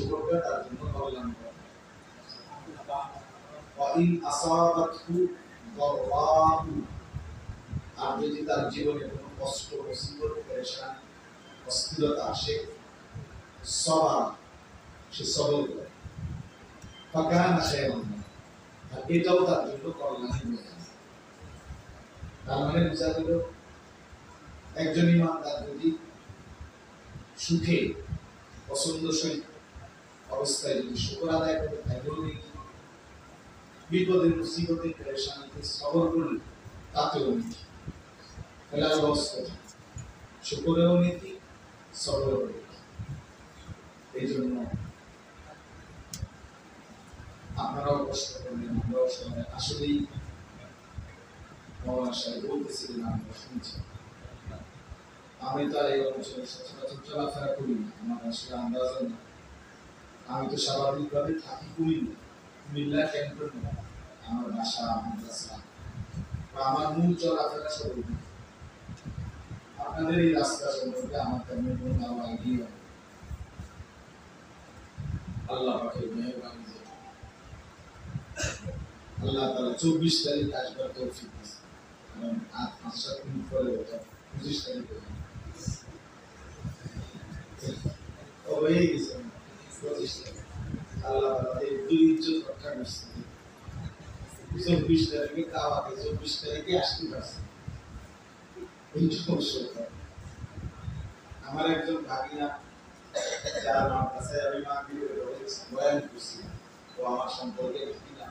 শুকরটা তার জন্য কল্যাণ করে। ওয়াইন আসাবাতহু দাররাহু, আর যদি তার জীবনে কোনো কষ্ট, মুসিবত, পেরেশানি, অস্থিরতা আসে, সবার সে সবর করে, ফাকানা খায়রান লাহু, আর এটাও তার জন্য কল্যাণ হয়ে যায়। তার মানে বোঝা গেল একজন ইমানদার যদি সুখে পছন্দসই অবস্থায় যদি শুকর আদায় করে, তাইলেও নেকি, বিপদে মুসিবতে পেরেশানিতে সবর করলে তাতেও নেকি। ফেলার অবস্থা শুকরেও নীতি, সবরেও নীতি। এই জন্য আপনারাও কষ্ট করবেন, আমরাও সবাই আসলেই মৌলানা সাহেব বলতেছিলেন, আমরা শুনছি। আমি তো আর এই অঞ্চলে সচরাচর চলাফেরা করি না, আমার আসলে আন্দাজ না। আমি তো স্বাভাবিকভাবে থাকি কুমিল্লা ক্যান্টনমেন্ট, আমার বাসা, মাদ্রাসা, আমার মূল চলাফেরা সব। আপনাদের এই রাস্তা সম্পর্কে আমার তেমন কোনো আইডিয়া নেই। আল্লাহ পাকের মেহেরবানি, আল্লাহ তাআলা 24 তারিখ আসবার তৌফিক দিয়েছে, কারণ আজ 5-7 দিন পরে 25 তারিখ হয়ে গেছে। 25 তারিখ আল্লাহ তাআলা এই দুই ইজ্জত রক্ষা করছে। 24 তারিখে দাওয়াতে 24 তারিখে আসতে পারছে। এই সমস্যা আমার একজন ভাগিনা, যার মাদ্রাসায় আমি মাগরিবের বয়ান করছি, ও আমার সম্পর্কে ভাগিনা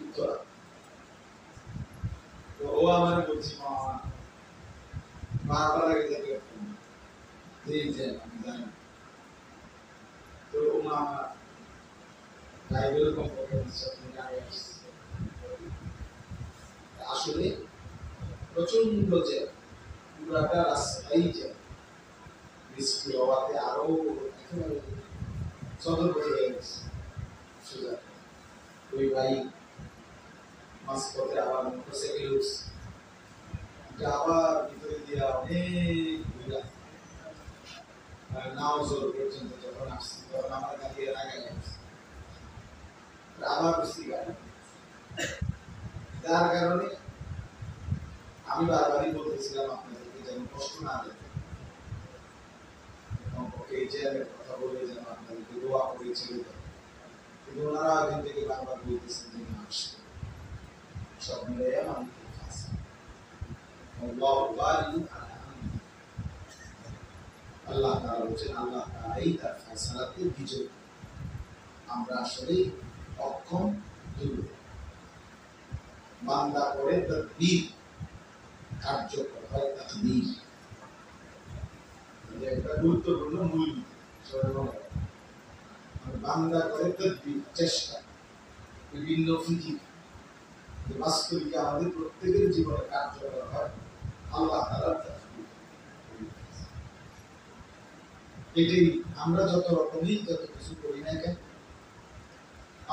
উত্তরা, তো ও আমার বলছি, মামা বারবার আগে থেকে যে আমি জানি, তো ও মামা লাইব্রেরি কম্পিউটার সাথে আগে আসছে। আসলে প্রচন্ড যে পুরাটা রাস্তাই যে বৃষ্টি হওয়াতে আরো একেবারে সতর্ক হয়ে গেছে। সোজা ওই ভাই মাঝপথে আবার মোটরসাইকেল উঠছে, আবার ভিতরে দিয়ে অনেক ঘুরা নাও জোর পর্যন্ত যখন আসছি, তখন আমার গাড়ি এর আগে আসছে, আবার বৃষ্টি গাড়ি। যার কারণে আমি বারবারই বলতেছিলাম আপনাদেরকে যেন কষ্ট না দেয়, এই যে কথা বলে যেন আপনাদেরকে দোয়া করে ছেড়ে দেয়। কিন্তু ওনারা আগে থেকে বারবার বলতেছেন যে না আসবে, সব মিলে আমি আল্লাহ তাআলা বলেন, আল্লাহ তাআলাই তার ফয়সালাতে বিজয়ী। আমরা আসলে অক্ষম, দুর্বল। বান্দা করে তাদবীর, কার্যকর হয় তাকদীর। এটা গুরুত্বপূর্ণ মূল। বান্দা করে তাদবীর, চেষ্টা, বিভিন্ন ফিকির, বাস্তবিকে আমাদের প্রত্যেকের জীবনে কার্যকর হয় আল্লাহ তাআলার তাকদীর। এটাই আমরা যত রকমই যত কিছু করি না কেন,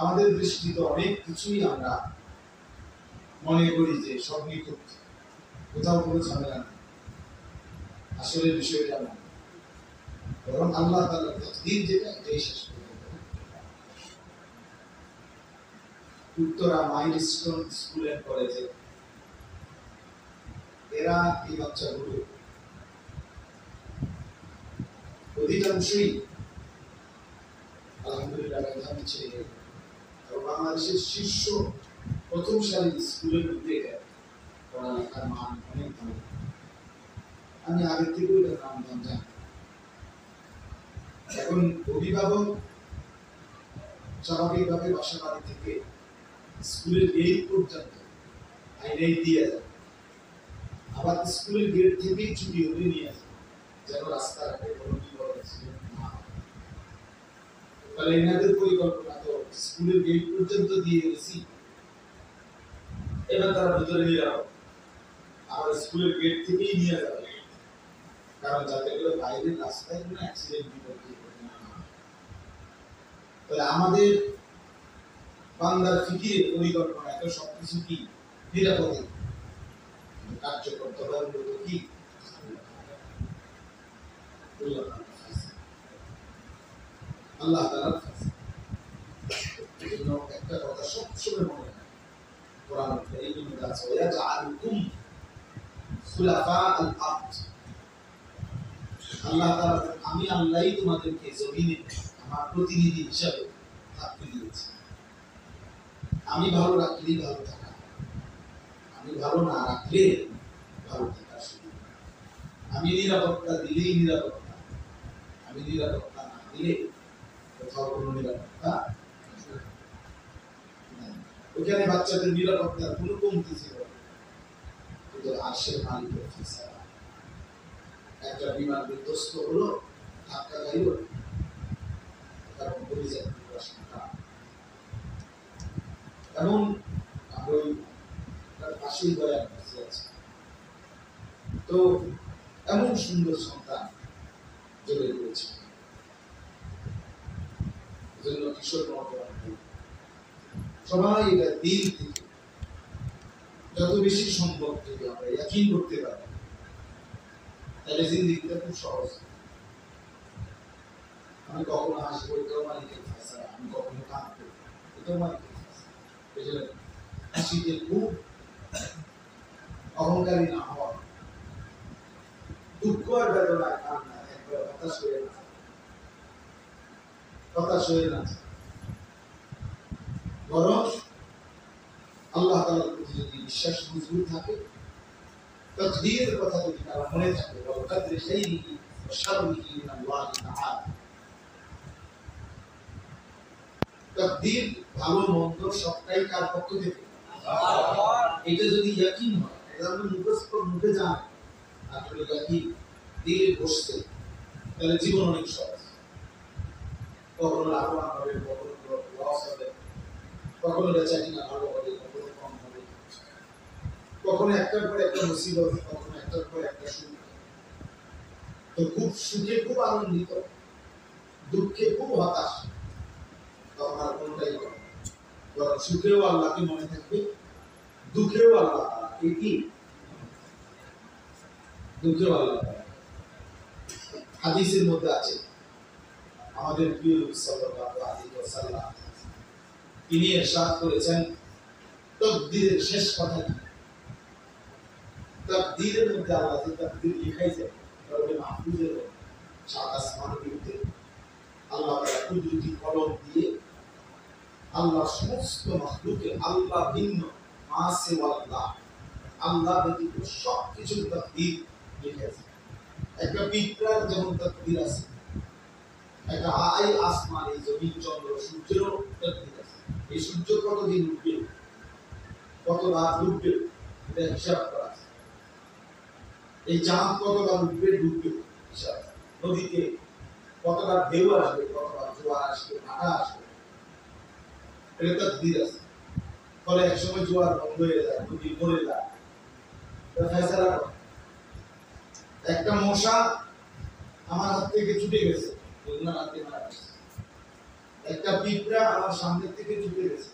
আমাদের দৃষ্টিতে অনেক কিছুই আমরা মনে করি যে সব নিখুঁত, কোথাও কোনো ঝামেলা নেই। আসলে বিষয়টা না, বরং আল্লাহ তাআলার তাকদীর যেটা, এটাই শেষ করে। উত্তরা মাইলস্টোন স্কুল এন্ড কলেজে এরা এই বাচ্চাগুলো অধিকাংশই আলহামদুলিল্লাহ মেধাবী ছেলে, বাংলাদেশের শীর্ষ প্রথম সারির স্কুলের মধ্যে পড়ালেখার মান অনেক ভালো। আমি আগে থেকে ওটার নাম জানি। এখন অভিভাবক স্বাভাবিকভাবে বাসা বাড়ি থেকে স্কুলের গেট পর্যন্ত আইনাই দিয়ে যায়, আবার স্কুলের গেট থেকেই ছুটি হলে নিয়ে আসে, যেন রাস্তাঘাটে কোনো বিপদ না হয়। তাহলে এনাদের পরিকল্পনা তো স্কুলের গেট পর্যন্ত দিয়ে গেছি, এবার তারা ভিতরে নিয়ে যাবে, আবার স্কুলের গেট থেকেই নিয়ে যাবে, কারণ যাতে করে বাইরের রাস্তায় কোনো অ্যাক্সিডেন্ট বিপদ না হয়। তাহলে আমাদের বান্দার ফিকিরে পরিকল্পনা তো সবকিছু কি নিরাপদে কার্যকর তদারকি কি আল্লাহ তাআলার ফয়সালা। এজন্য একটা কথা সবসময় মনে রাখবেন, কোরআন কারীমের মধ্যে আছে ওয়াজআলুকুম খুলাফা আল আরদ। আল্লাহ তাআলা, আমি আল্লাহই তোমাদেরকে জমিনে আমার প্রতিনিধি হিসাবে থাকতে দিয়েছি। আমি ভালো রাখলেই ভালো থাকা, আমি ভালো না রাখলে ভালো থাকার সুযোগ। আমি নিরাপত্তা দিলেই নিরাপত্তা, আমি নিরাপত্তা না দিলে কোথাও কোনো নিরাপত্তা নাই। ওখানে বাচ্চাদের নিরাপত্তার কোনো কমতি ছিল না, কিন্তু আরশের মালিকের ফয়সালা। একটা বিমান বিধ্বস্ত হলো, ধাক্কা খাইল, কারণ পরিযায়ী প্রশ্নটা এমন। আমরা ওই পাশেই বয়ান বসে আছি, তো এমন সুন্দর সন্তান জলে পড়েছে। এজন্য কিশোর নওজোয়ান সবাই এটা দিল থেকে যত বেশি সম্ভব যদি আমরা ইয়াকিন করতে পারি, তাহলে জিন্দেগিটা খুব সহজ। আমি কখনো হাসবো, এটাও মালিকের ফয়সালা। আমি কখনো কাঁদবো, এটাও মালিকের ফয়সালা। এই জন্য হাসিতে খুব অহংকারী না হওয়া, দুঃখ আর বেদনায় কান্না একবার হতাশ হয়ে না, হতাশ হয়ে না, বরং আল্লাহ তাআলার প্রতি যদি বিশ্বাস মজবুত থাকে, তাকদীরের কথা যদি কারো মনে থাকে, ওয়া কাদরি খাইরিহি ওয়া শাররিহি মিনাল্লাহি তাআলা। তাকদীর ভালো মন্দ সবটাই কার পক্ষ থেকে? আল্লাহ। এটা যদি ইয়াকিন হয়, এটা আমরা মুখস্থ মুখে জানি, আর যদি ইয়াকিন দিলে বসছে, তাহলে জীবন অনেক সহজ। কখনো লাভবান হবে, কখনো লস হবে, কখনো বেচা কিনা ভালো হবে, কখনো কম হবে, কখনো একটার পর একটা মুসিবত, কখনো একটার পর একটা সুখ। তো খুব সুখে খুব আনন্দিত, দুঃখে খুব হতাশ, তখন আর কোনটাই হবে না। বরং সুখেও আল্লাহকে মনে থাকবে, দুঃখেও আল্লাহ। কি দুঃখেও আল্লাহ। হাদিসের মধ্যে আছে, আমাদের প্রিয় নবী সাল্লাল্লাহু আলাইহি ওয়াসাল্লাম তিনি ইরশাদ করেছেন, তাকদীরের শেষ কথা কি? তাকদীরের মধ্যে আল্লাহ যে তাকদীর লিখাইছেন, রবে মাহফুজের সাত আসমানের বিরুদ্ধে আল্লাহ তাআলা কুদরতি কলম দিয়ে আল্লাহ সমস্ত মাখলুকে আল্লাহ ভিন্ন মাসে আল্লাহ, আল্লাহ ব্যতীত সব কিছুর তাকদীর লিখেছেন। একটা পিঁপড়ার যেমন তাকদীর আছে, একটা আই আসমান, এই জমিন চন্দ্র সূর্যেরও তাকদীর আছে। এই সূর্য কতদিন উঠবে, কত রাত উঠবে, এটা হিসাব করা আছে। এই চাঁদ কতবার উঠবে ডুববে, হিসাব। নদীতে কতবার ঢেউ আসবে, কতবার জোয়ার আসবে, ভাটা আসবে, এটা তাকদীর আছে। ফলে একসময় জোয়ার বন্ধ হয়ে যায়, নদী মরে যায়, এটা ফয়সালা করে। একটা মশা আমার হাত থেকে ছুটে গেছে, একটা পিঁপড়া আমার সামনে থেকে ছুটে গেছে,